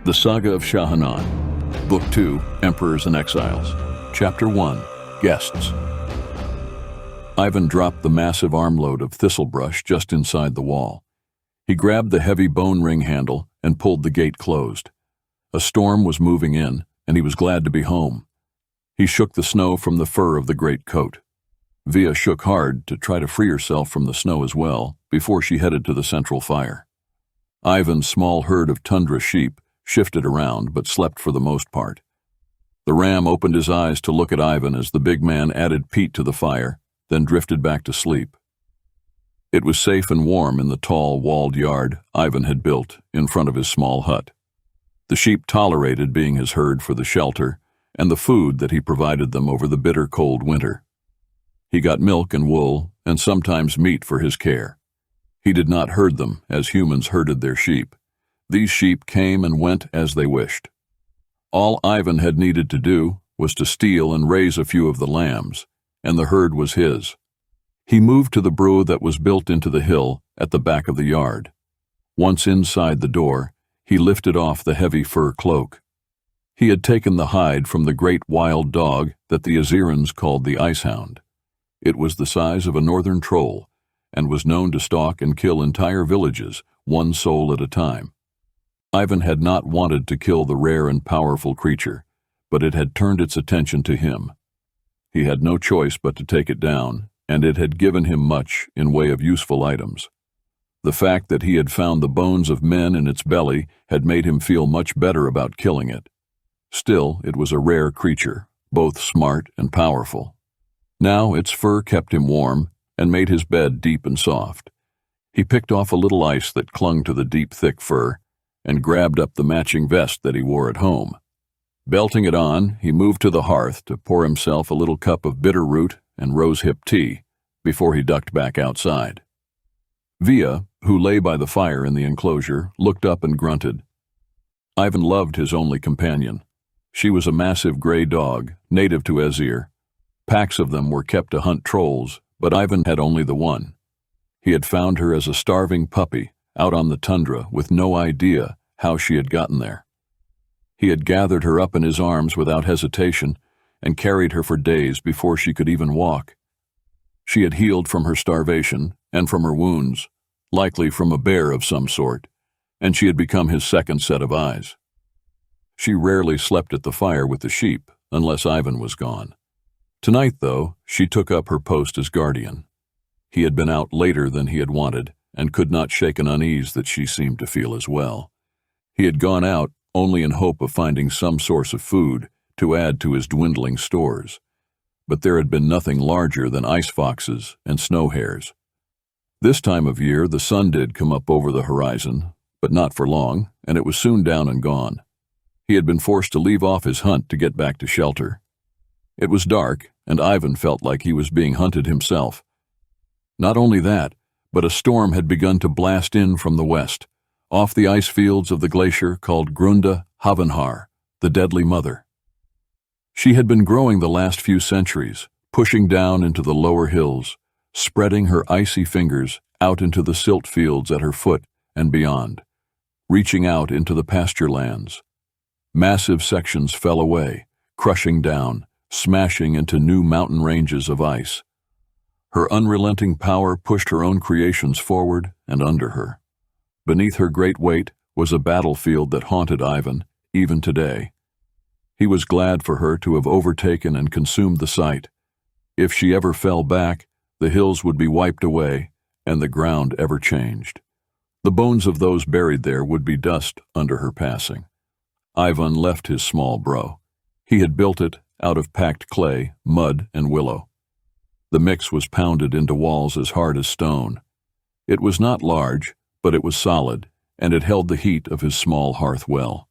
The Saga of ShaHaNon, Book 2, Emperors and Exiles, Chapter 1, Guests. Ivan dropped the massive armload of thistlebrush just inside the wall. He grabbed the heavy bone ring handle and pulled the gate closed. A storm was moving in, and he was glad to be home. He shook the snow from the fur of the great coat. Via shook hard to try to free herself from the snow as well before she headed to the central fire. Ivan's small herd of tundra sheep shifted around but slept for the most part. The ram opened his eyes to look at Ivan as the big man added peat to the fire, then drifted back to sleep. It was safe and warm in the tall, walled yard Ivan had built in front of his small hut. The sheep tolerated being his herd for the shelter and the food that he provided them over the bitter cold winter. He got milk and wool and sometimes meat for his care. He did not herd them as humans herded their sheep. These sheep came and went as they wished. All Ivan had needed to do was to steal and raise a few of the lambs, and the herd was his. He moved to the brew that was built into the hill at the back of the yard. Once inside the door, he lifted off the heavy fur cloak. He had taken the hide from the great wild dog that the Azirans called the Icehound. It was the size of a northern troll, and was known to stalk and kill entire villages, one soul at a time. Ivan had not wanted to kill the rare and powerful creature, but it had turned its attention to him. He had no choice but to take it down, and it had given him much in way of useful items. The fact that he had found the bones of men in its belly had made him feel much better about killing it. Still, it was a rare creature, both smart and powerful. Now its fur kept him warm and made his bed deep and soft. He picked off a little ice that clung to the deep, thick fur and grabbed up the matching vest that he wore at home. Belting it on, he moved to the hearth to pour himself a little cup of bitter root and rosehip tea before he ducked back outside. Via, who lay by the fire in the enclosure, looked up and grunted. Ivan loved his only companion. She was a massive gray dog, native to Azir. Packs of them were kept to hunt trolls, but Ivan had only the one. He had found her as a starving puppy out on the tundra with no idea how she had gotten there. He had gathered her up in his arms without hesitation and carried her for days before she could even walk. She had healed from her starvation and from her wounds, likely from a bear of some sort, and she had become his second set of eyes. She rarely slept at the fire with the sheep unless Ivan was gone. Tonight, though, she took up her post as guardian. He had been out later than he had wanted and could not shake an unease that she seemed to feel as well. He had gone out only in hope of finding some source of food to add to his dwindling stores, but there had been nothing larger than ice foxes and snow hares. This time of year the sun did come up over the horizon, but not for long, and it was soon down and gone. He had been forced to leave off his hunt to get back to shelter. It was dark, and Ivan felt like he was being hunted himself. Not only that, but a storm had begun to blast in from the west, off the ice fields of the glacier called Grunda Havanhar, the Deadly Mother. She had been growing the last few centuries, pushing down into the lower hills, spreading her icy fingers out into the silt fields at her foot and beyond, reaching out into the pasture lands. Massive sections fell away, crushing down, smashing into new mountain ranges of ice. Her unrelenting power pushed her own creations forward and under her. Beneath her great weight was a battlefield that haunted Ivan, even today. He was glad for her to have overtaken and consumed the site. If she ever fell back, the hills would be wiped away and the ground ever changed. The bones of those buried there would be dust under her passing. Ivan left his small brow. He had built it out of packed clay, mud, and willow. The mix was pounded into walls as hard as stone. It was not large, but it was solid, and it held the heat of his small hearth well.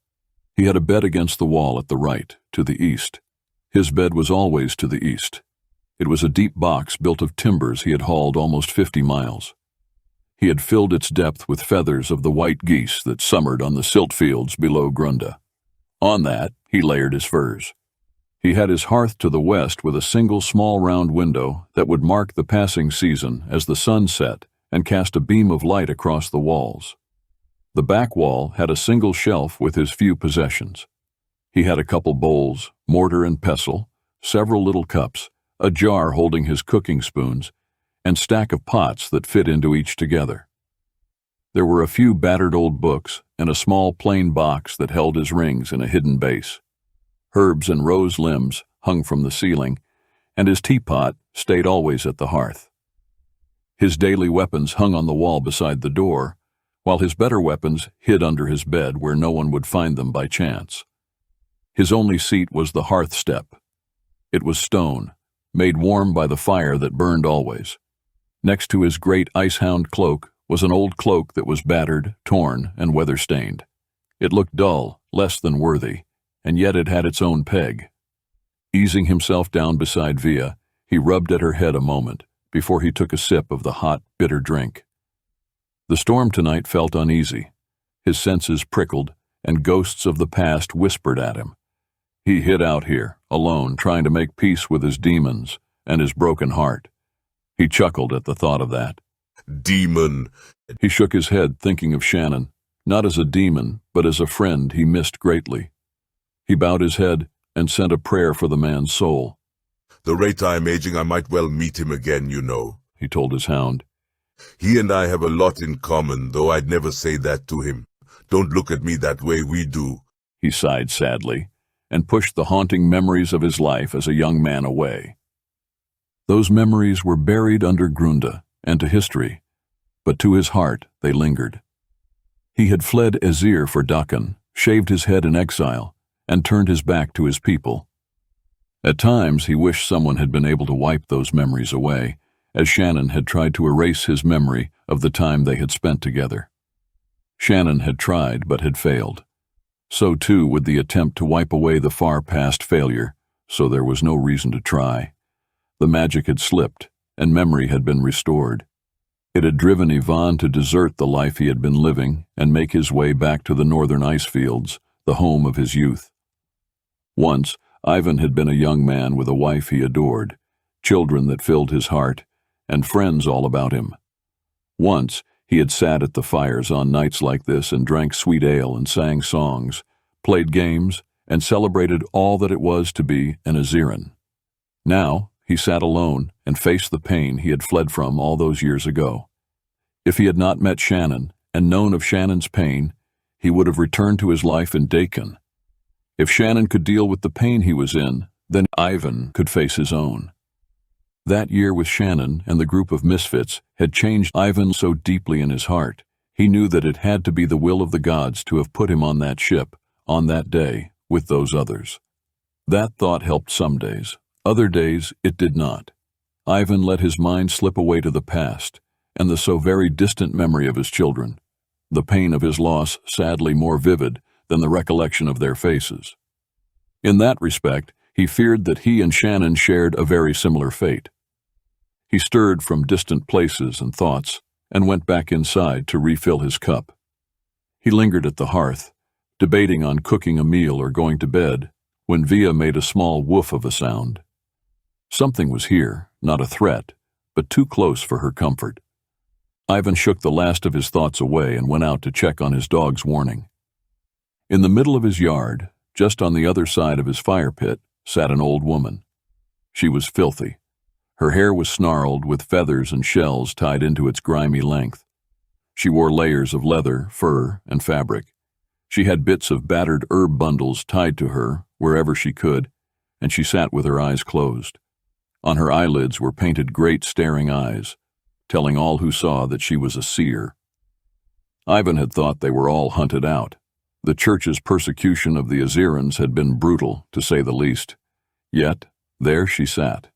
He had a bed against the wall at the right, to the east. His bed was always to the east. It was a deep box built of timbers he had hauled almost 50 miles. He had filled its depth with feathers of the white geese that summered on the silt fields below Grunda. On that, he layered his furs. He had his hearth to the west with a single small round window that would mark the passing season as the sun set and cast a beam of light across the walls. The back wall had a single shelf with his few possessions. He had a couple bowls, mortar and pestle, several little cups, a jar holding his cooking spoons, and stack of pots that fit into each together. There were a few battered old books and a small plain box that held his rings in a hidden base. Herbs and rose limbs hung from the ceiling, and his teapot stayed always at the hearth. His daily weapons hung on the wall beside the door, while his better weapons hid under his bed where no one would find them by chance. His only seat was the hearth step. It was stone, made warm by the fire that burned always. Next to his great ice-hound cloak was an old cloak that was battered, torn, and weather-stained. It looked dull, less than worthy, and yet it had its own peg. Easing himself down beside Via, he rubbed at her head a moment before he took a sip of the hot, bitter drink. The storm tonight felt uneasy. His senses prickled, and ghosts of the past whispered at him. He hid out here, alone, trying to make peace with his demons and his broken heart. He chuckled at the thought of that. Demon! He shook his head, thinking of ShaHaNon, not as a demon, but as a friend he missed greatly. He bowed his head and sent a prayer for the man's soul. The rate I'm aging, I might well meet him again, you know, he told his hound. He and I have a lot in common, though I'd never say that to him. Don't look at me that way, we do. He sighed sadly and pushed the haunting memories of his life as a young man away. Those memories were buried under Grunda and to history, but to his heart they lingered. He had fled Ezir for Dakan, shaved his head in exile, and turned his back to his people. At times he wished someone had been able to wipe those memories away, as ShaHaNon had tried to erase his memory of the time they had spent together. ShaHaNon had tried but had failed. So too would the attempt to wipe away the far past failure, so there was no reason to try. The magic had slipped, and memory had been restored. It had driven Ivan to desert the life he had been living and make his way back to the northern ice fields, the home of his youth. Once, Ivan had been a young man with a wife he adored, children that filled his heart, and friends all about him. Once, he had sat at the fires on nights like this and drank sweet ale and sang songs, played games, and celebrated all that it was to be an Aziran. Now, he sat alone and faced the pain he had fled from all those years ago. If he had not met ShaHaNon and known of ShaHaNon's pain, he would have returned to his life in Dakan. If ShaHaNon could deal with the pain he was in, then Ivan could face his own. That year with ShaHaNon and the group of misfits had changed Ivan so deeply in his heart, he knew that it had to be the will of the gods to have put him on that ship, on that day, with those others. That thought helped some days. Other days it did not. Ivan let his mind slip away to the past, and the so very distant memory of his children, the pain of his loss sadly more vivid than the recollection of their faces. In that respect, he feared that he and ShaHaNon shared a very similar fate. He stirred from distant places and thoughts, and went back inside to refill his cup. He lingered at the hearth, debating on cooking a meal or going to bed, when Via made a small woof of a sound. Something was here, not a threat, but too close for her comfort. Ivan shook the last of his thoughts away and went out to check on his dog's warning. In the middle of his yard, just on the other side of his fire pit, sat an old woman. She was filthy. Her hair was snarled with feathers and shells tied into its grimy length. She wore layers of leather, fur, and fabric. She had bits of battered herb bundles tied to her wherever she could, and she sat with her eyes closed. On her eyelids were painted great staring eyes, telling all who saw that she was a seer. Ivan had thought they were all hunted out. The church's persecution of the Azirans had been brutal, to say the least. Yet, there she sat.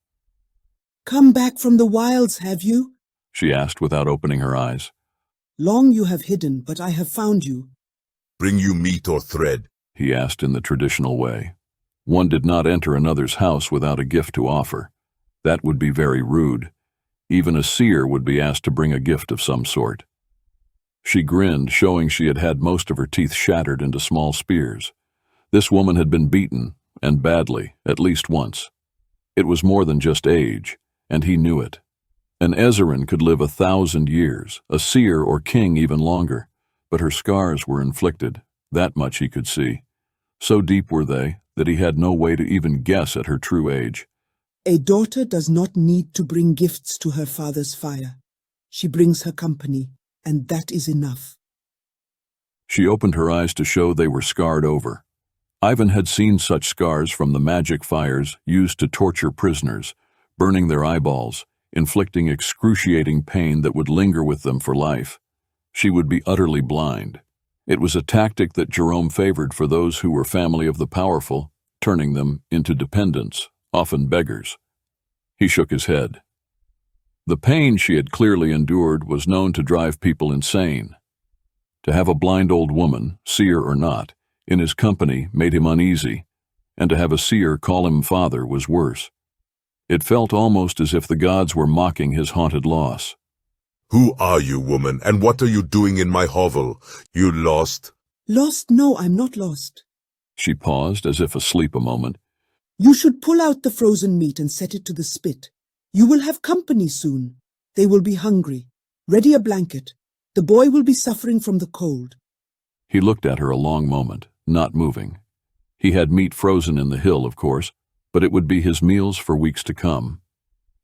"Come back from the wilds, have you?" she asked without opening her eyes. "Long you have hidden, but I have found you." Bring you meat or thread? He asked in the traditional way. One did not enter another's house without a gift to offer. That would be very rude. Even a seer would be asked to bring a gift of some sort. She grinned, showing she had had most of her teeth shattered into small spears. This woman had been beaten, and badly, at least once. It was more than just age, and he knew it. An Eziran could live 1,000 years, a seer or king even longer. but her scars were inflicted, that much he could see. So deep were they that he had no way to even guess at her true age. A daughter does not need to bring gifts to her father's fire. She brings her company, and that is enough. She opened her eyes to show they were scarred over. Ivan had seen such scars from the magic fires used to torture prisoners, burning their eyeballs, inflicting excruciating pain that would linger with them for life. She would be utterly blind. It was a tactic that Jerome favored for those who were family of the powerful, turning them into dependents, often beggars. He shook his head. The pain she had clearly endured was known to drive people insane. To have a blind old woman, seer or not, in his company made him uneasy, and to have a seer call him father was worse. It felt almost as if the gods were mocking his haunted loss. Who are you, woman, and what are you doing in my hovel? You lost? Lost? No, I'm not lost. She paused, as if asleep a moment. You should pull out the frozen meat and set it to the spit. You will have company soon. They will be hungry. Ready a blanket. The boy will be suffering from the cold. He looked at her a long moment, not moving. He had meat frozen in the hill, of course, but it would be his meals for weeks to come.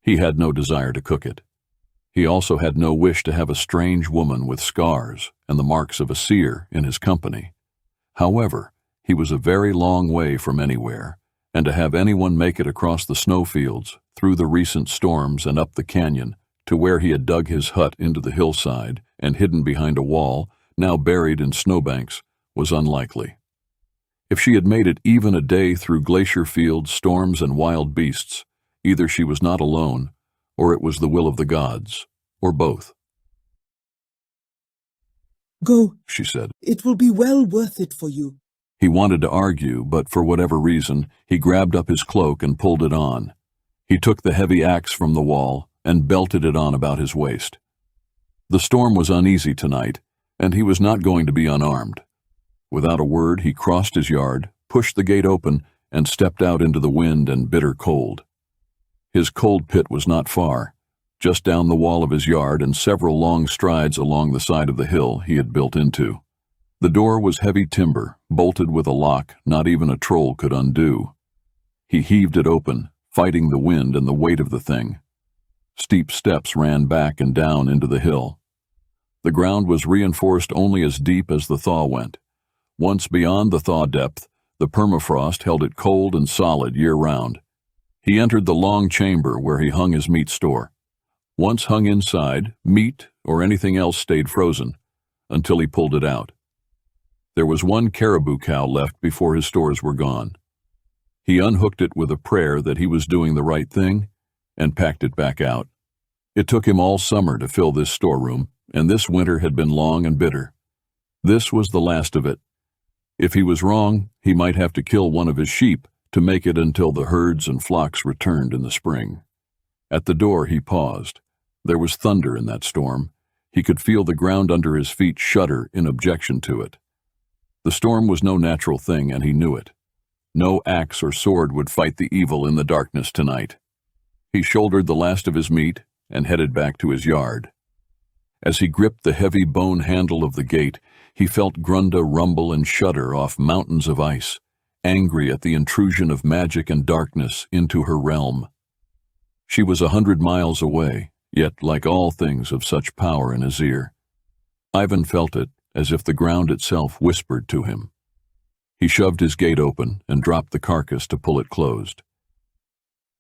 He had no desire to cook it. He also had no wish to have a strange woman with scars and the marks of a seer in his company. However, he was a very long way from anywhere, and to have anyone make it across the snowfields, through the recent storms and up the canyon, to where he had dug his hut into the hillside and hidden behind a wall, now buried in snowbanks, was unlikely. If she had made it even a day through glacier fields, storms, and wild beasts, either she was not alone, or it was the will of the gods, or both. Go, she said. It will be well worth it for you. He wanted to argue, but for whatever reason, he grabbed up his cloak and pulled it on. He took the heavy axe from the wall and belted it on about his waist. The storm was uneasy tonight, and he was not going to be unarmed. Without a word, he crossed his yard, pushed the gate open, and stepped out into the wind and bitter cold. His cold pit was not far, just down the wall of his yard and several long strides along the side of the hill he had built into. The door was heavy timber, bolted with a lock not even a troll could undo. He heaved it open, fighting the wind and the weight of the thing. Steep steps ran back and down into the hill. The ground was reinforced only as deep as the thaw went. Once beyond the thaw depth, the permafrost held it cold and solid year-round. He entered the long chamber where he hung his meat store. Once hung inside, meat or anything else stayed frozen, until he pulled it out. There was one caribou cow left before his stores were gone. He unhooked it with a prayer that he was doing the right thing, and packed it back out. It took him all summer to fill this storeroom, and this winter had been long and bitter. This was the last of it. If he was wrong, he might have to kill one of his sheep to make it until the herds and flocks returned in the spring. At the door he paused. There was thunder in that storm. He could feel the ground under his feet shudder in objection to it. The storm was no natural thing, and he knew it. No axe or sword would fight the evil in the darkness tonight. He shouldered the last of his meat and headed back to his yard. As he gripped the heavy bone handle of the gate, he felt Grunda rumble and shudder off mountains of ice, angry at the intrusion of magic and darkness into her realm. She was 100 miles away, yet like all things of such power in his ear. Ivan felt it, as if the ground itself whispered to him. He shoved his gate open and dropped the carcass to pull it closed.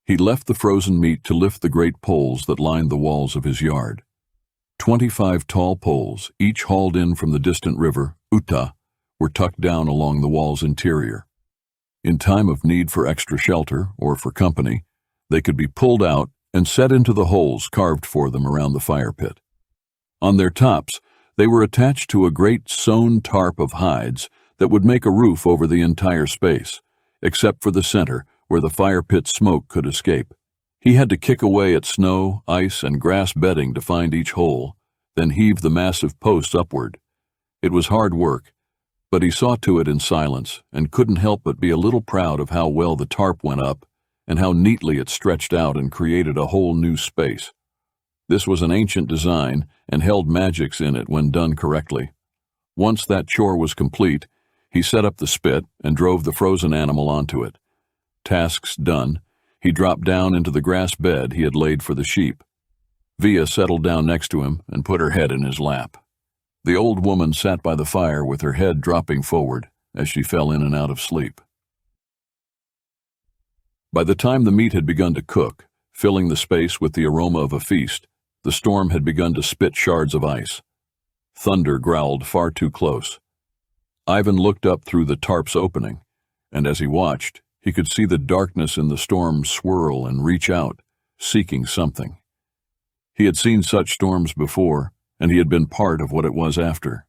He left the frozen meat to lift the great poles that lined the walls of his yard. 25 tall poles, each hauled in from the distant river, Uta, were tucked down along the wall's interior. In time of need for extra shelter or for company, they could be pulled out and set into the holes carved for them around the fire pit. On their tops, they were attached to a great sewn tarp of hides that would make a roof over the entire space, except for the center, where the fire pit smoke could escape. He had to kick away at snow, ice, and grass bedding to find each hole, then heave the massive posts upward. It was hard work, but he saw to it in silence and couldn't help but be a little proud of how well the tarp went up and how neatly it stretched out and created a whole new space. This was an ancient design and held magics in it when done correctly. Once that chore was complete, he set up the spit and drove the frozen animal onto it. Tasks done, he dropped down into the grass bed he had laid for the sheep. Via settled down next to him and put her head in his lap. The old woman sat by the fire with her head dropping forward as she fell in and out of sleep. By the time the meat had begun to cook, filling the space with the aroma of a feast, the storm had begun to spit shards of ice. Thunder growled far too close. Ivan looked up through the tarp's opening, and as he watched, he could see the darkness in the storm swirl and reach out, seeking something. He had seen such storms before, and he had been part of what it was after.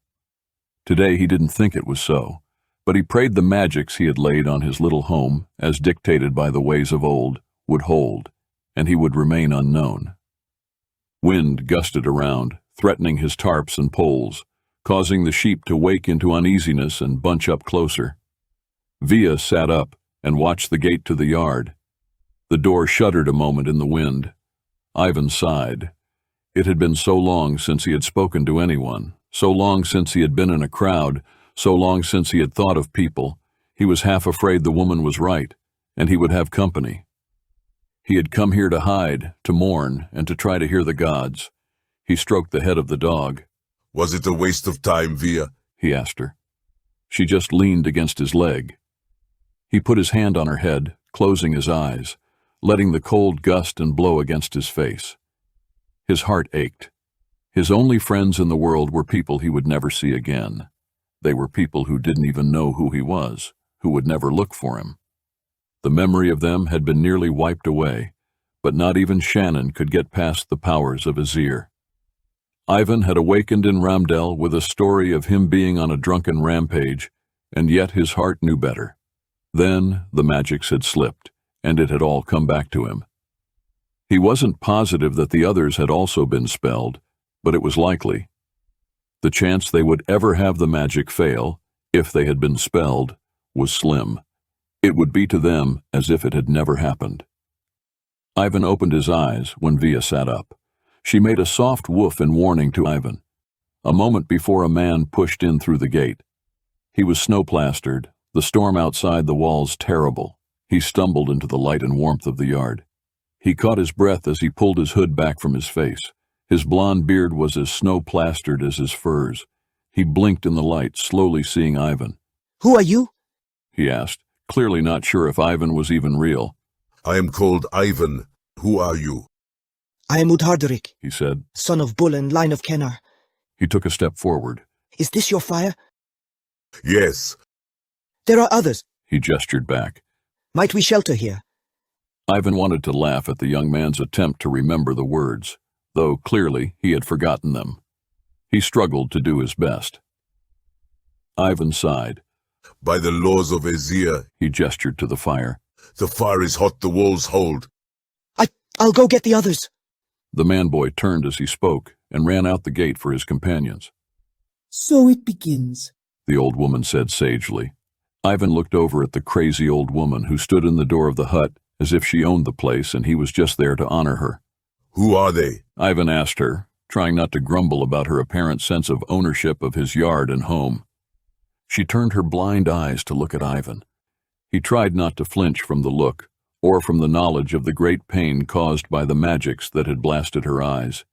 Today he didn't think it was so, but he prayed the magics he had laid on his little home, as dictated by the ways of old, would hold, and he would remain unknown. Wind gusted around, threatening his tarps and poles, causing the sheep to wake into uneasiness and bunch up closer. Via sat up and watched the gate to the yard. The door shuddered a moment in the wind. Ivan sighed. It had been so long since he had spoken to anyone, so long since he had been in a crowd, so long since he had thought of people. He was half afraid the woman was right, and he would have company. He had come here to hide, to mourn, and to try to hear the gods. He stroked the head of the dog. Was it a waste of time, Via? He asked her. She just leaned against his leg. He put his hand on her head, closing his eyes, letting the cold gust and blow against his face. His heart ached. His only friends in the world were people he would never see again. They were people who didn't even know who he was, who would never look for him. The memory of them had been nearly wiped away, but not even ShaHaNon could get past the powers of Azir. Ivan had awakened in Ramdell with a story of him being on a drunken rampage, and yet his heart knew better. Then the magics had slipped, and it had all come back to him. He wasn't positive that the others had also been spelled, but it was likely. The chance they would ever have the magic fail, if they had been spelled, was slim. It would be to them as if it had never happened. Ivan opened his eyes when Via sat up. She made a soft woof in warning to Ivan. A moment before a man pushed in through the gate. He was snow-plastered, the storm outside the walls terrible. He stumbled into the light and warmth of the yard. He caught his breath as he pulled his hood back from his face. His blond beard was as snow-plastered as his furs. He blinked in the light, slowly seeing Ivan. "Who are you?" he asked, clearly not sure if Ivan was even real. I am called Ivan. Who are you? "I am Udhardarik, He said. son of Bull and line of Kenar. He took a step forward. Is this your fire? Yes. There are others. He gestured back. Might we shelter here?" Ivan wanted to laugh at the young man's attempt to remember the words, though clearly he had forgotten them. He struggled to do his best. Ivan sighed. By the laws of Azir, He gestured to the fire. the fire is hot, the walls hold. I'll go get the others. The man-boy turned as he spoke and ran out the gate for his companions. So it begins. The old woman said sagely. Ivan looked over at the crazy old woman who stood in the door of the hut as if she owned the place and he was just there to honor her. Who are they? Ivan asked her, trying not to grumble about her apparent sense of ownership of his yard and home. She turned her blind eyes to look at Ivan. He tried not to flinch from the look, or from the knowledge of the great pain caused by the magics that had blasted her eyes.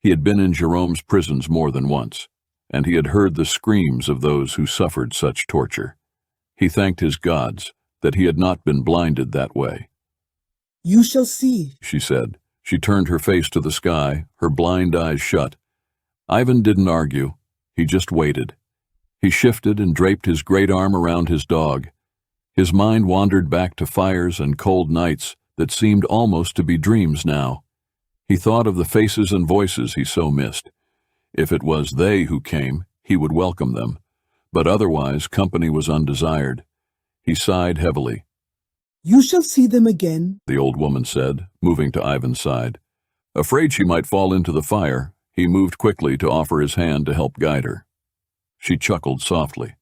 He had been in Jerome's prisons more than once, and he had heard the screams of those who suffered such torture. He thanked his gods that he had not been blinded that way. You shall see. She said. She turned her face to the sky, her blind eyes shut. Ivan didn't argue. He just waited. He shifted and draped his great arm around his dog. His mind wandered back to fires and cold nights that seemed almost to be dreams now. He thought of the faces and voices he so missed. If it was they who came, he would welcome them, but otherwise company was undesired. He sighed heavily. You shall see them again. The old woman said, moving to Ivan's side. Afraid she might fall into the fire, he moved quickly to offer his hand to help guide her. She chuckled softly.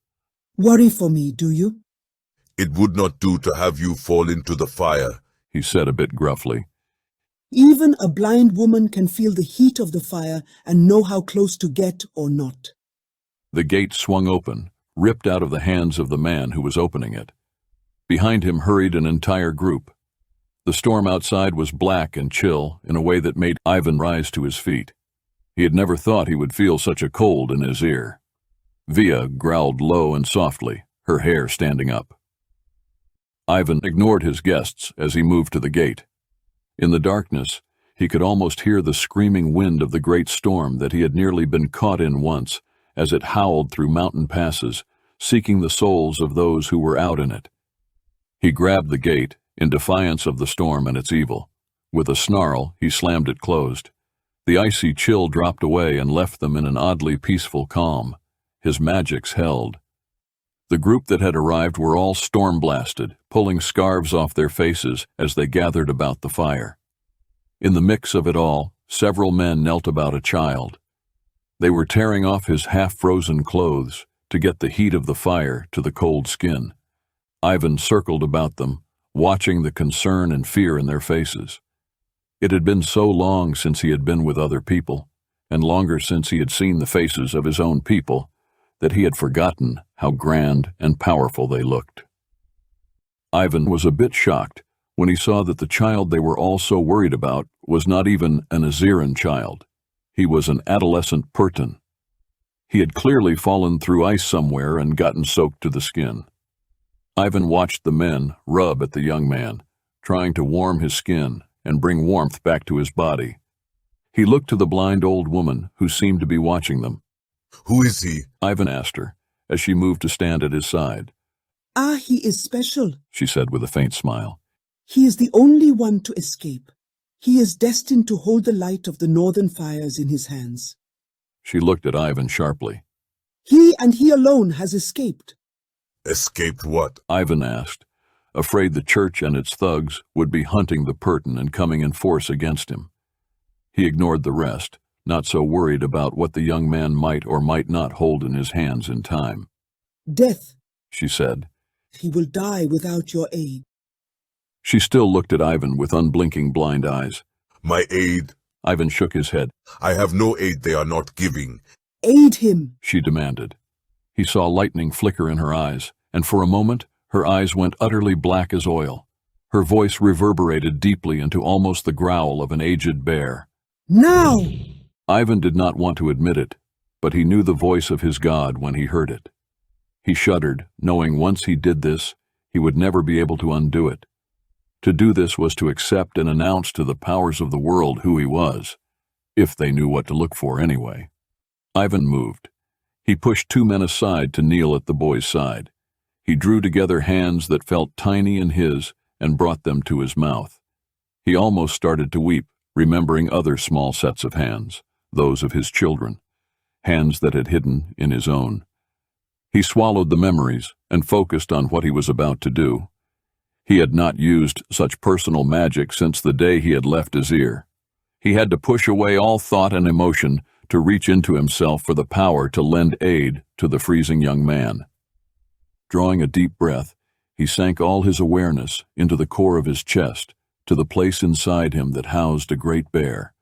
Worry for me, do you? It would not do to have you fall into the fire, He said a bit gruffly. Even a blind woman can feel the heat of the fire and know how close to get or not. The gate swung open, ripped out of the hands of the man who was opening it. Behind him hurried an entire group. The storm outside was black and chill in a way that made Ivan rise to his feet. He had never thought he would feel such a cold in his ear. Via growled low and softly, her hair standing up. Ivan ignored his guests as he moved to the gate. In the darkness, he could almost hear the screaming wind of the great storm that he had nearly been caught in once, as it howled through mountain passes, seeking the souls of those who were out in it. He grabbed the gate, in defiance of the storm and its evil. With a snarl, he slammed it closed. The icy chill dropped away and left them in an oddly peaceful calm. His magics held. The group that had arrived were all storm-blasted, pulling scarves off their faces as they gathered about the fire. In the mix of it all, several men knelt about a child. They were tearing off his half-frozen clothes to get the heat of the fire to the cold skin. Ivan circled about them, watching the concern and fear in their faces. It had been so long since he had been with other people, and longer since he had seen the faces of his own people, that he had forgotten how grand and powerful they looked. Ivan was a bit shocked when he saw that the child they were all so worried about was not even an Aziran child. He was an adolescent Pertan. He had clearly fallen through ice somewhere and gotten soaked to the skin. Ivan watched the men rub at the young man, trying to warm his skin and bring warmth back to his body. He looked to the blind old woman who seemed to be watching them. Who is he? Ivan asked her, as she moved to stand at his side. He is special, She said with a faint smile. He is the only one to escape. He is destined to hold the light of the northern fires in his hands. She looked at Ivan sharply. He and he alone has escaped. Escaped what? Ivan asked, afraid the church and its thugs would be hunting the Pertan and coming in force against him. He ignored the rest, not so worried about what the young man might or might not hold in his hands in time. Death, She said. He will die without your aid. She still looked at Ivan with unblinking blind eyes. My aid? Ivan shook his head. I have no aid they are not giving. Aid him. She demanded. He saw lightning flicker in her eyes, and for a moment her eyes went utterly black as oil. Her voice reverberated deeply into almost the growl of an aged bear. Now! Ivan did not want to admit it, but he knew the voice of his God when he heard it. He shuddered, knowing once he did this, he would never be able to undo it. To do this was to accept and announce to the powers of the world who he was, if they knew what to look for anyway. Ivan moved. He pushed two men aside to kneel at the boy's side. He drew together hands that felt tiny in his and brought them to his mouth. He almost started to weep, remembering other small sets of hands, those of his children, hands that had hidden in his own. He swallowed the memories and focused on what he was about to do. He had not used such personal magic since the day he had left Azir. He had to push away all thought and emotion to reach into himself for the power to lend aid to the freezing young man. Drawing a deep breath, he sank all his awareness into the core of his chest, to the place inside him that housed a great bear.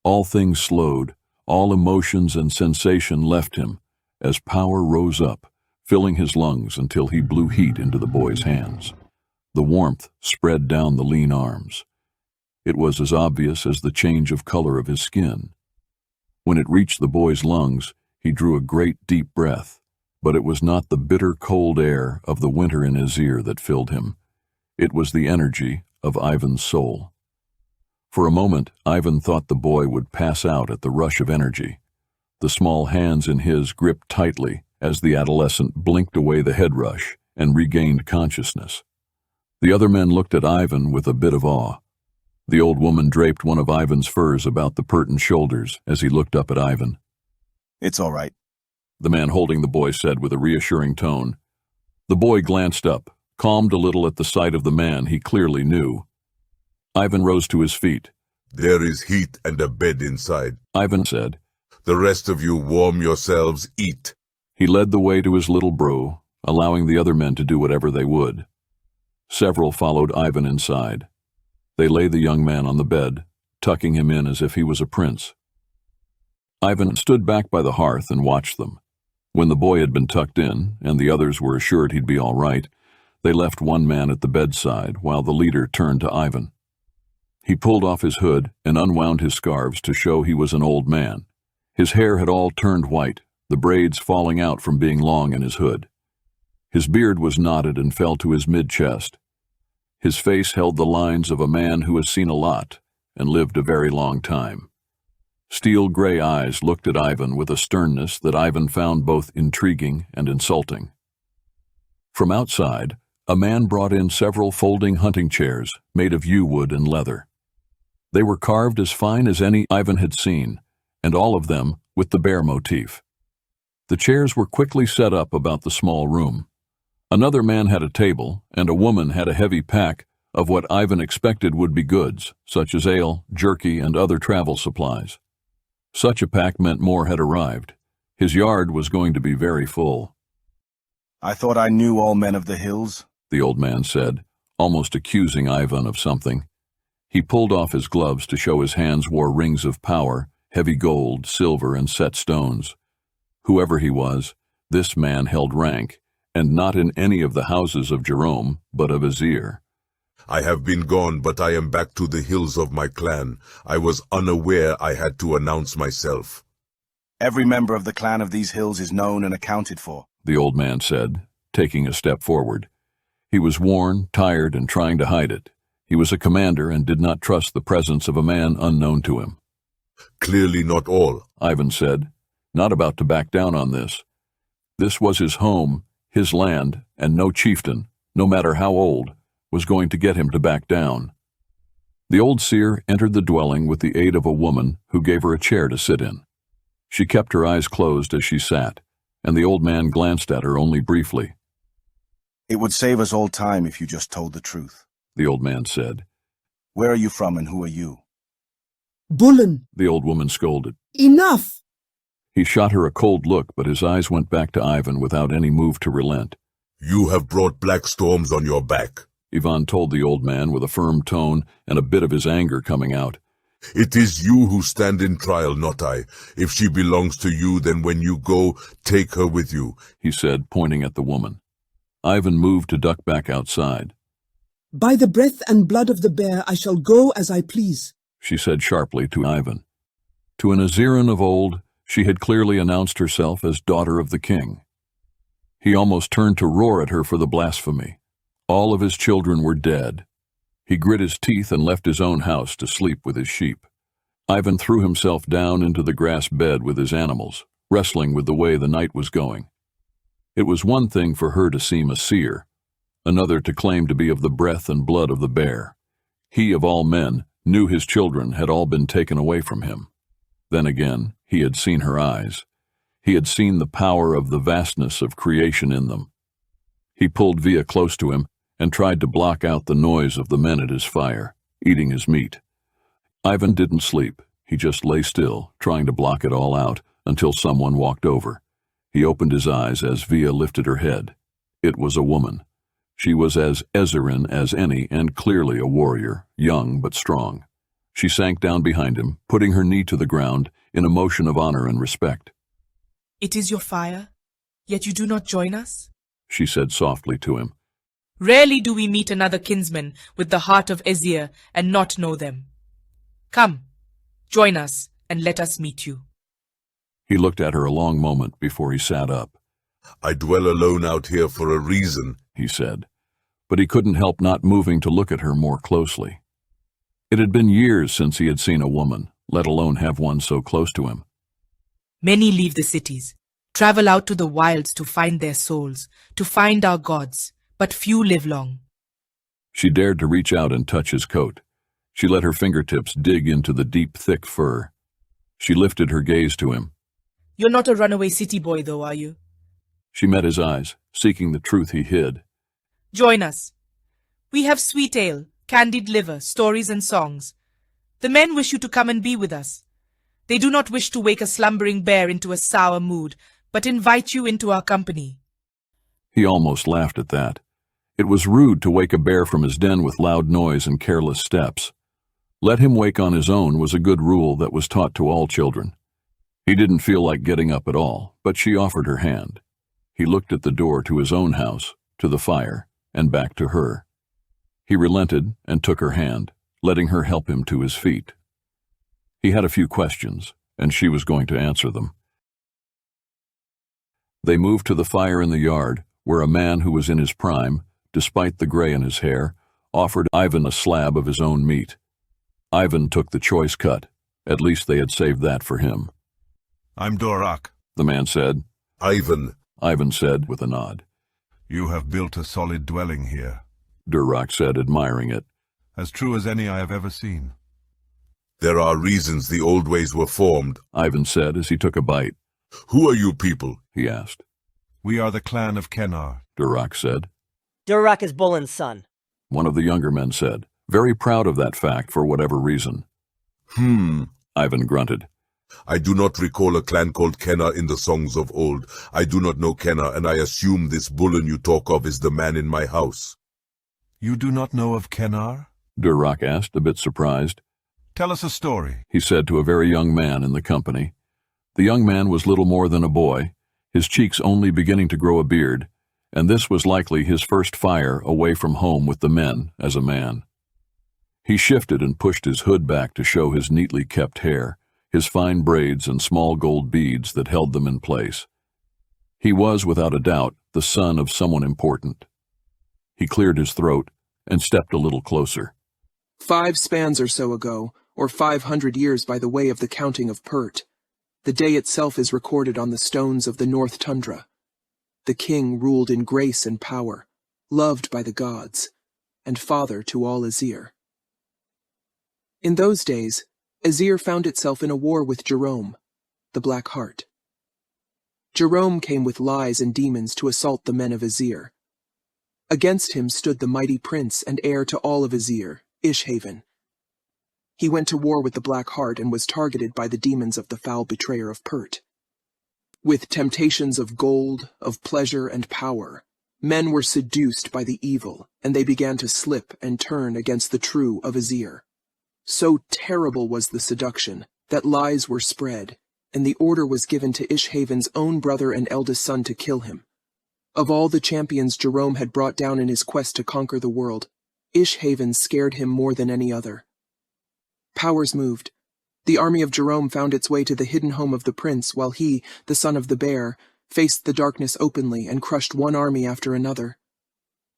All things slowed, all emotions and sensation left him, as power rose up, filling his lungs until he blew heat into the boy's hands. The warmth spread down the lean arms. It was as obvious as the change of color of his skin. When it reached the boy's lungs, he drew a great deep breath, but it was not the bitter cold air of the winter in Azir that filled him. It was the energy of Ivan's soul. For a moment, Ivan thought the boy would pass out at the rush of energy. The small hands in his gripped tightly as the adolescent blinked away the head rush and regained consciousness. The other men looked at Ivan with a bit of awe. The old woman draped one of Ivan's furs about the Pertan's shoulders as he looked up at Ivan. It's all right, The man holding the boy said with a reassuring tone. The boy glanced up, calmed a little at the sight of the man he clearly knew. Ivan rose to his feet. There is heat and a bed inside. Ivan said. The rest of you warm yourselves, eat. He led the way to his little brew, allowing the other men to do whatever they would. Several followed Ivan inside. They laid the young man on the bed, tucking him in as if he was a prince. Ivan stood back by the hearth and watched them. When the boy had been tucked in, and the others were assured he'd be all right, they left one man at the bedside while the leader turned to Ivan. He pulled off his hood and unwound his scarves to show he was an old man. His hair had all turned white, the braids falling out from being long in his hood. His beard was knotted and fell to his mid-chest. His face held the lines of a man who has seen a lot and lived a very long time. Steel gray eyes looked at Ivan with a sternness that Ivan found both intriguing and insulting. From outside, a man brought in several folding hunting chairs made of yew wood and leather. They were carved as fine as any Ivan had seen, and all of them with the bear motif. The chairs were quickly set up about the small room. Another man had a table, and a woman had a heavy pack of what Ivan expected would be goods, such as ale, jerky, and other travel supplies. Such a pack meant more had arrived. His yard was going to be very full. "I thought I knew all men of the hills," the old man said, almost accusing Ivan of something. He pulled off his gloves to show his hands wore rings of power, heavy gold, silver, and set stones. Whoever he was, this man held rank, and not in any of the houses of Jerome, but a vizier. I have been gone, but I am back to the hills of my clan. I was unaware I had to announce myself. "Every member of the clan of these hills is known and accounted for," the old man said, taking a step forward. He was worn, tired, and trying to hide it. He was a commander and did not trust the presence of a man unknown to him. "Clearly not all," Ivan said, not about to back down on this. This was his home, his land, and no chieftain, no matter how old, was going to get him to back down. The old seer entered the dwelling with the aid of a woman who gave her a chair to sit in. She kept her eyes closed as she sat, and the old man glanced at her only briefly. "It would save us all time if you just told the truth," the old man said. "Where are you from and who are you?" Bullen, The old woman scolded. enough! He shot her a cold look, but his eyes went back to Ivan without any move to relent. "You have brought black storms on your back." Ivan told the old man with a firm tone and a bit of his anger coming out. "It is you who stand in trial, not I. If she belongs to you, then when you go, take her with you," he said, pointing at the woman. Ivan moved to duck back outside. By the breath and blood of the bear I shall go as I please, she said sharply to Ivan. To an Aziran of old, she had clearly announced herself as daughter of the king. He almost turned to roar at her for the blasphemy. All of his children were dead. He grit his teeth and left his own house to sleep with his sheep. Ivan threw himself down into the grass bed with his animals, wrestling with the way the night was going. It was one thing for her to seem a seer, another to claim to be of the breath and blood of the bear. He, of all men, knew his children had all been taken away from him. Then again, he had seen her eyes. He had seen the power of the vastness of creation in them. He pulled Via close to him and tried to block out the noise of the men at his fire, eating his meat. Ivan didn't sleep. He just lay still, trying to block it all out, until someone walked over. He opened his eyes as Via lifted her head. It was a woman. She was as Eziran as any and clearly a warrior, young but strong. She sank down behind him, putting her knee to the ground in a motion of honor and respect. "It is your fire, yet you do not join us?" she said softly to him. "Rarely do we meet another kinsman with the heart of Ezir and not know them. Come, join us, and let us meet you." He looked at her a long moment before he sat up. "I dwell alone out here for a reason," he said, but he couldn't help not moving to look at her more closely. It had been years since he had seen a woman, let alone have one so close to him. "Many leave the cities, travel out to the wilds to find their souls, to find our gods, but few live long." She dared to reach out and touch his coat. She let her fingertips dig into the deep, thick fur. She lifted her gaze to him. "You're not a runaway city boy, though, are you?" She met his eyes, seeking the truth he hid. "Join us. We have sweet ale, candied liver, stories and songs. The men wish you to come and be with us. They do not wish to wake a slumbering bear into a sour mood, but invite you into our company." He almost laughed at that. It was rude to wake a bear from his den with loud noise and careless steps. Let him wake on his own was a good rule that was taught to all children. He didn't feel like getting up at all, but she offered her hand. He looked at the door to his own house, to the fire, and back to her. He relented and took her hand, letting her help him to his feet. He had a few questions, and she was going to answer them. They moved to the fire in the yard, where a man who was in his prime, despite the gray in his hair, offered Ivan a slab of his own meat. Ivan took the choice cut. At least they had saved that for him. I'm Dorak. The man said. Ivan said with a nod. You have built a solid dwelling here. Durak said, admiring it. As true as any I have ever seen. There are reasons the old ways were formed, Ivan said as he took a bite. Who are you people? He asked. We are the clan of Kenar. Durak said. Durak is Bulin's son. One of the younger men said, very proud of that fact for whatever reason. Ivan grunted. I do not recall a clan called Kenar in the songs of old. I do not know Kenar, and I assume this Bulin you talk of is the man in my house. You do not know of Kenar? Durak asked, a bit surprised. Tell us a story, he said to a very young man in the company. The young man was little more than a boy, his cheeks only beginning to grow a beard, and this was likely his first fire away from home with the men as a man. He shifted and pushed his hood back to show his neatly kept hair, his fine braids and small gold beads that held them in place. He was, without a doubt, the son of someone important. He cleared his throat and stepped a little closer. 5 spans or so ago, or 500 years by the way of the counting of Pert, the day itself is recorded on the stones of the North Tundra. The king ruled in grace and power, loved by the gods, and father to all Azir. In those days, Azir found itself in a war with Jerome, the Black Heart. Jerome came with lies and demons to assault the men of Azir. Against him stood the mighty prince and heir to all of Azir, Ishhaven. He went to war with the Black Heart and was targeted by the demons of the foul betrayer of Pert. With temptations of gold, of pleasure and power, men were seduced by the evil, and they began to slip and turn against the true of Azir. So terrible was the seduction that lies were spread, and the order was given to Ishhaven's own brother and eldest son to kill him. Of all the champions Jerome had brought down in his quest to conquer the world, Ishhaven scared him more than any other. Powers moved. The army of Jerome found its way to the hidden home of the prince, while he, the son of the bear, faced the darkness openly and crushed one army after another.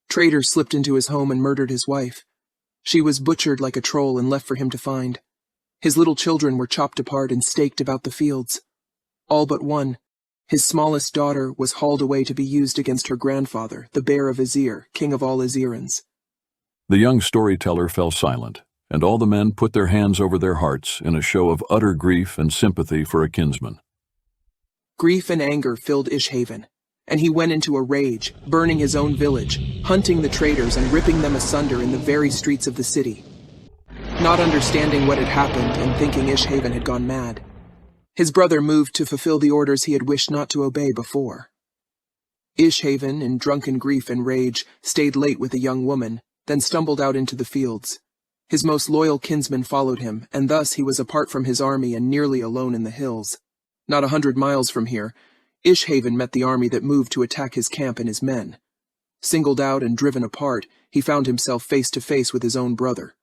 Traitors slipped into his home and murdered his wife. She was butchered like a troll and left for him to find. His little children were chopped apart and staked about the fields. All but one, his smallest daughter, was hauled away to be used against her grandfather, the bear of Azir, king of all Azirans. The young storyteller fell silent, and all the men put their hands over their hearts in a show of utter grief and sympathy for a kinsman. Grief and anger filled Ishhaven, and he went into a rage, burning his own village, hunting the traitors and ripping them asunder in the very streets of the city. Not understanding what had happened and thinking Ishhaven had gone mad, his brother moved to fulfill the orders he had wished not to obey before. Ishhaven, in drunken grief and rage, stayed late with a young woman, then stumbled out into the fields. His most loyal kinsman followed him, and thus he was apart from his army and nearly alone in the hills. Not 100 miles from here, Ishhaven met the army that moved to attack his camp and his men. Singled out and driven apart, he found himself face to face with his own brother.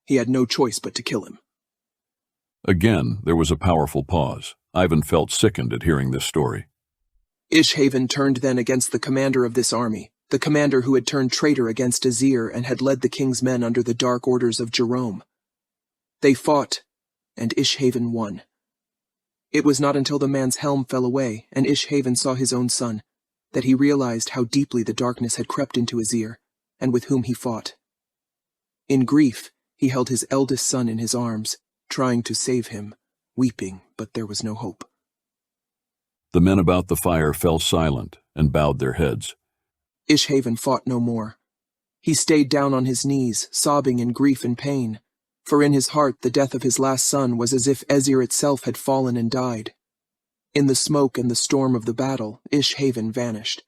He had no choice but to kill him. Again, there was a powerful pause. Ivan felt sickened at hearing this story. Ishhaven turned then against the commander of this army, the commander who had turned traitor against Azir and had led the king's men under the dark orders of Jerome. They fought, and Ishhaven won. It was not until the man's helm fell away and Ishhaven saw his own son that he realized how deeply the darkness had crept into Azir, and with whom he fought. In grief, he held his eldest son in his arms, trying to save him, weeping, but there was no hope. The men about the fire fell silent and bowed their heads. Ishhaven fought no more. He stayed down on his knees, sobbing in grief and pain, for in his heart the death of his last son was as if Azir itself had fallen and died. In the smoke and the storm of the battle, Ishhaven vanished.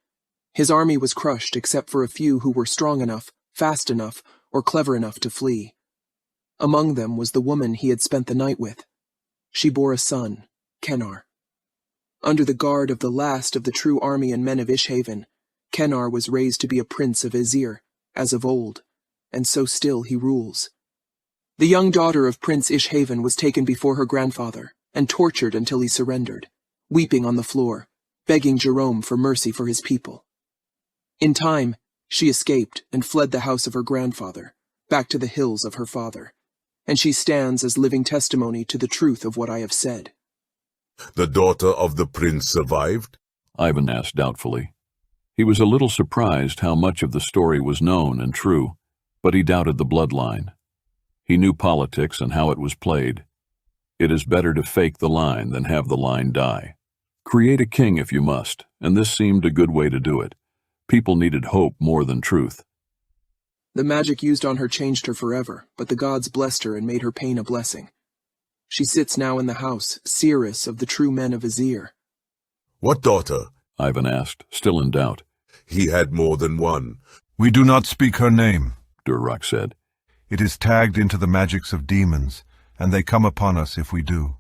His army was crushed except for a few who were strong enough, fast enough, or clever enough to flee. Among them was the woman he had spent the night with. She bore a son, Kenar. Under the guard of the last of the true army and men of Ishhaven, Kenar was raised to be a prince of Ezir, as of old, and so still he rules. The young daughter of Prince Ishhaven was taken before her grandfather, and tortured until he surrendered, weeping on the floor, begging Jerome for mercy for his people. In time, she escaped and fled the house of her grandfather, back to the hills of her father, and she stands as living testimony to the truth of what I have said. The daughter of the prince survived? Ivan asked doubtfully. He was a little surprised how much of the story was known and true, but he doubted the bloodline. He knew politics and how it was played. It is better to fake the line than have the line die. Create a king if you must, and this seemed a good way to do it. People needed hope more than truth. The magic used on her changed her forever, but the gods blessed her and made her pain a blessing. She sits now in the house, seeress of the true men of Ezir. What daughter? Ivan asked, still in doubt. He had more than one. We do not speak her name, Durak said. It is tagged into the magics of demons, and they come upon us if we do.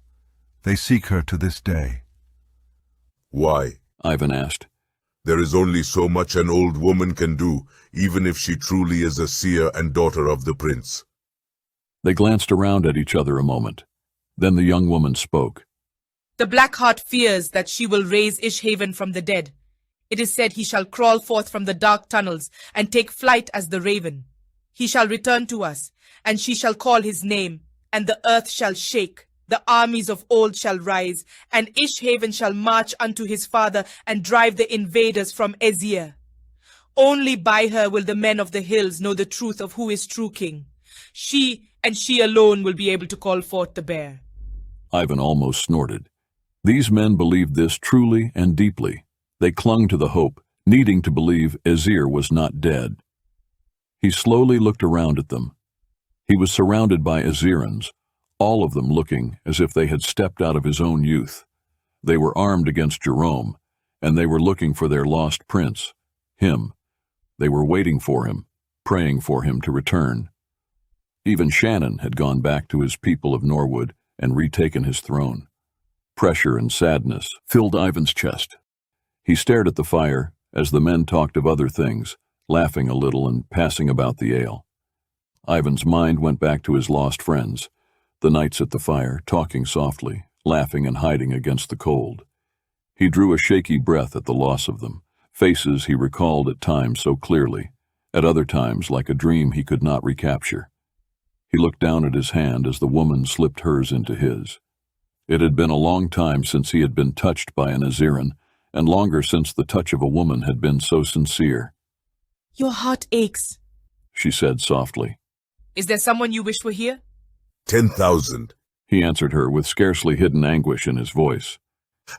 They seek her to this day. Why? Ivan asked. There is only so much an old woman can do, even if she truly is a seer and daughter of the prince. They glanced around at each other a moment. Then the young woman spoke. The Blackheart fears that she will raise Ishhaven from the dead. It is said he shall crawl forth from the dark tunnels and take flight as the raven. He shall return to us, and she shall call his name, and the earth shall shake. The armies of old shall rise, and Ishhaven shall march unto his father and drive the invaders from Ezir. Only by her will the men of the hills know the truth of who is true king. She, and she alone, will be able to call forth the bear. Ivan almost snorted. These men believed this truly and deeply. They clung to the hope, needing to believe Ezir was not dead. He slowly looked around at them. He was surrounded by Ezirans, all of them looking as if they had stepped out of his own youth. They were armed against Jerome, and they were looking for their lost prince, him. They were waiting for him, praying for him to return. Even ShaHaNon had gone back to his people of Norwood and retaken his throne. Pressure and sadness filled Ivan's chest. He stared at the fire as the men talked of other things, laughing a little and passing about the ale. Ivan's mind went back to his lost friends, the nights at the fire, talking softly, laughing and hiding against the cold. He drew a shaky breath at the loss of them, faces he recalled at times so clearly, at other times like a dream he could not recapture. He looked down at his hand as the woman slipped hers into his. It had been a long time since he had been touched by an Eziran, and longer since the touch of a woman had been so sincere. Your heart aches, she said softly. Is there someone you wish were here? 10,000. He answered her with scarcely hidden anguish in his voice.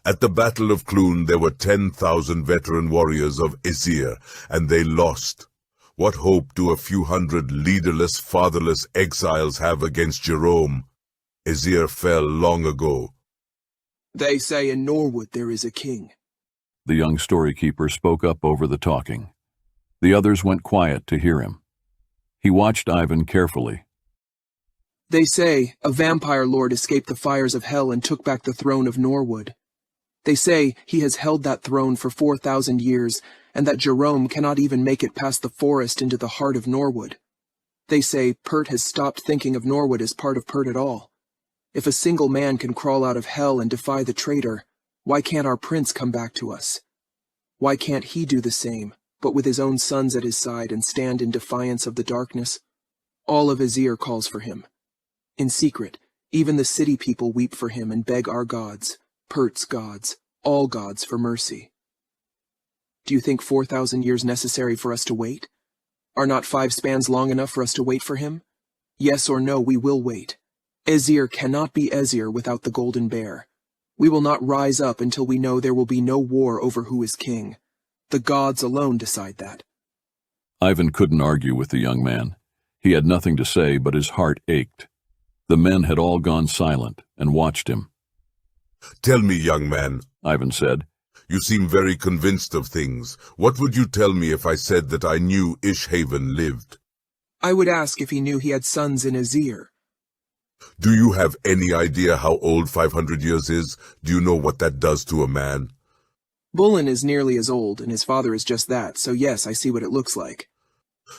At the Battle of Clun there were 10,000 veteran warriors of Ezir, and they lost. What hope do a few hundred leaderless, fatherless exiles have against Jerome? Ezir fell long ago. They say in Norwood there is a king. The young storykeeper spoke up over the talking. The others went quiet to hear him. He watched Ivan carefully. They say a vampire lord escaped the fires of hell and took back the throne of Norwood. They say he has held that throne for 4,000 years, and that Jerome cannot even make it past the forest into the heart of Norwood. They say Pert has stopped thinking of Norwood as part of Pert at all. If a single man can crawl out of hell and defy the traitor, why can't our prince come back to us? Why can't he do the same, but with his own sons at his side and stand in defiance of the darkness? All of Ezir calls for him. In secret, even the city people weep for him and beg our gods, Pert's gods, all gods for mercy. Do you think 4,000 years necessary for us to wait? Are not 5 spans long enough for us to wait for him? Yes or no, we will wait. Ezir cannot be Ezir without the Golden Bear. We will not rise up until we know there will be no war over who is king. The gods alone decide that. Ivan couldn't argue with the young man. He had nothing to say, but his heart ached. The men had all gone silent and watched him. Tell me, young man, Ivan said. You seem very convinced of things. What would you tell me if I said that I knew Ishhaven lived? I would ask if he knew he had sons in Ezir. Do you have any idea how old 500 years is? Do you know what that does to a man? Bullen is nearly as old, and his father is just that, so yes, I see what it looks like.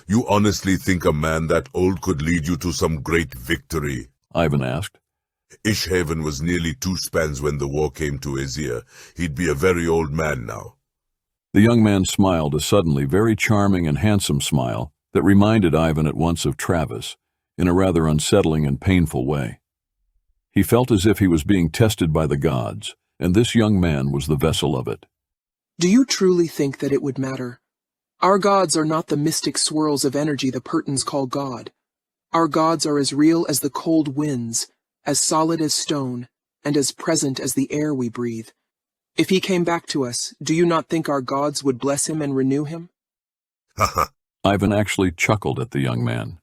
You honestly think a man that old could lead you to some great victory? Ivan asked. Ishhaven was nearly 2 spans when the war came to Azir. He'd be a very old man now. The young man smiled a suddenly very charming and handsome smile that reminded Ivan at once of Travis, in a rather unsettling and painful way. He felt as if he was being tested by the gods, and this young man was the vessel of it. Do you truly think that it would matter? Our gods are not the mystic swirls of energy the Pertons call God. Our gods are as real as the cold winds, as solid as stone, and as present as the air we breathe. If he came back to us, do you not think our gods would bless him and renew him? Ivan actually chuckled at the young man.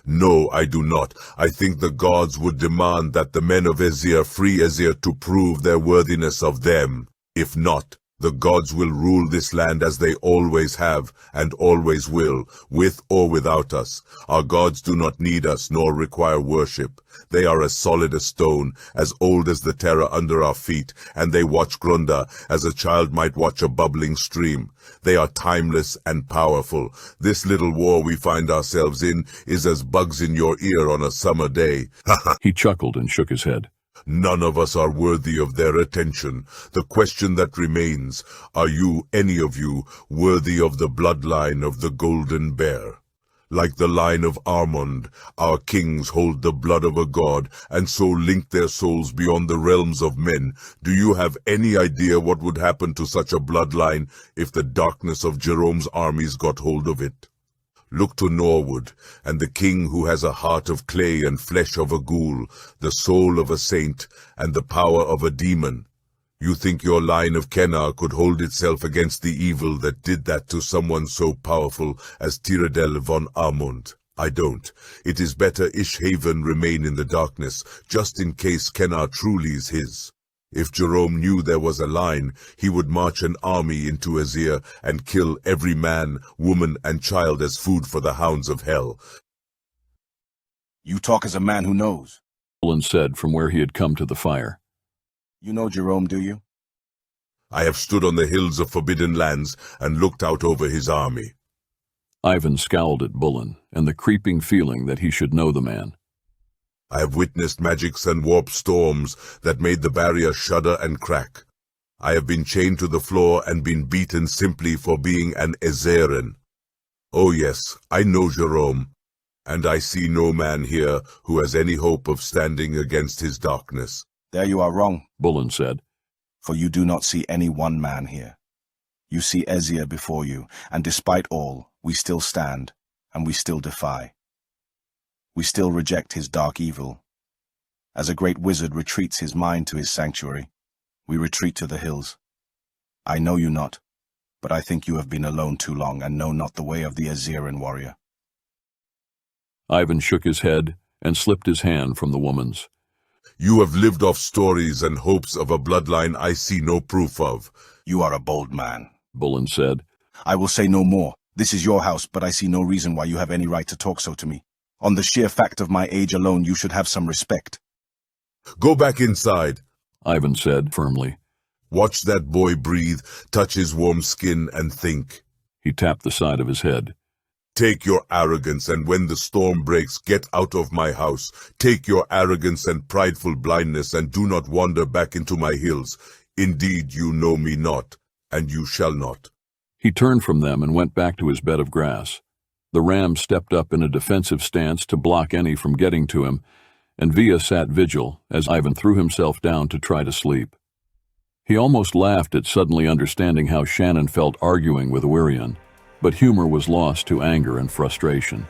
No, I do not. I think the gods would demand that the men of Azir free Azir to prove their worthiness of them. If not, the gods will rule this land as they always have and always will, with or without us. Our gods do not need us nor require worship. They are as solid as stone, as old as the terra under our feet, and they watch Grunda as a child might watch a bubbling stream. They are timeless and powerful. This little war we find ourselves in is as bugs in your ear on a summer day. He chuckled and shook his head. None of us are worthy of their attention. The question that remains, are you, any of you, worthy of the bloodline of the Golden Bear? Like the line of Armond, our kings hold the blood of a god, and so link their souls beyond the realms of men. Do you have any idea what would happen to such a bloodline if the darkness of Jerome's armies got hold of it? Look to Norwood, and the king who has a heart of clay and flesh of a ghoul, the soul of a saint, and the power of a demon. You think your line of Kennar could hold itself against the evil that did that to someone so powerful as Tyrardel von Armund? I don't. It is better Ishhaven remain in the darkness, just in case Kennar truly is his. If Jerome knew there was a line, he would march an army into Azir and kill every man, woman, and child as food for the hounds of hell. You talk as a man who knows. Bullen said from where he had come to the fire. You know Jerome, do you? I have stood on the hills of Forbidden Lands and looked out over his army. Ivan scowled at Bullen, and the creeping feeling that he should know the man. I have witnessed magics and warp storms that made the barrier shudder and crack. I have been chained to the floor and been beaten simply for being an Azeran. Oh yes, I know Jerome, and I see no man here who has any hope of standing against his darkness. There you are wrong, Bullen said. For you do not see any one man here. You see Azir before you, and despite all, we still stand, and we still defy. We still reject his dark evil. As a great wizard retreats his mind to his sanctuary, we retreat to the hills. I know you not, but I think you have been alone too long and know not the way of the Aziran warrior. Ivan shook his head and slipped his hand from the woman's. You have lived off stories and hopes of a bloodline I see no proof of. You are a bold man, Bullen said. I will say no more. This is your house, but I see no reason why you have any right to talk so to me. On the sheer fact of my age alone, you should have some respect. Go back inside, Ivan said firmly. Watch that boy breathe, touch his warm skin, and think. He tapped the side of his head. Take your arrogance, and when the storm breaks, get out of my house. Take your arrogance and prideful blindness, and do not wander back into my hills. Indeed, you know me not, and you shall not. He turned from them and went back to his bed of grass. The ram stepped up in a defensive stance to block any from getting to him, and Via sat vigil as Ivan threw himself down to try to sleep. He almost laughed at suddenly understanding how ShaHaNon felt arguing with Wirion, but humor was lost to anger and frustration.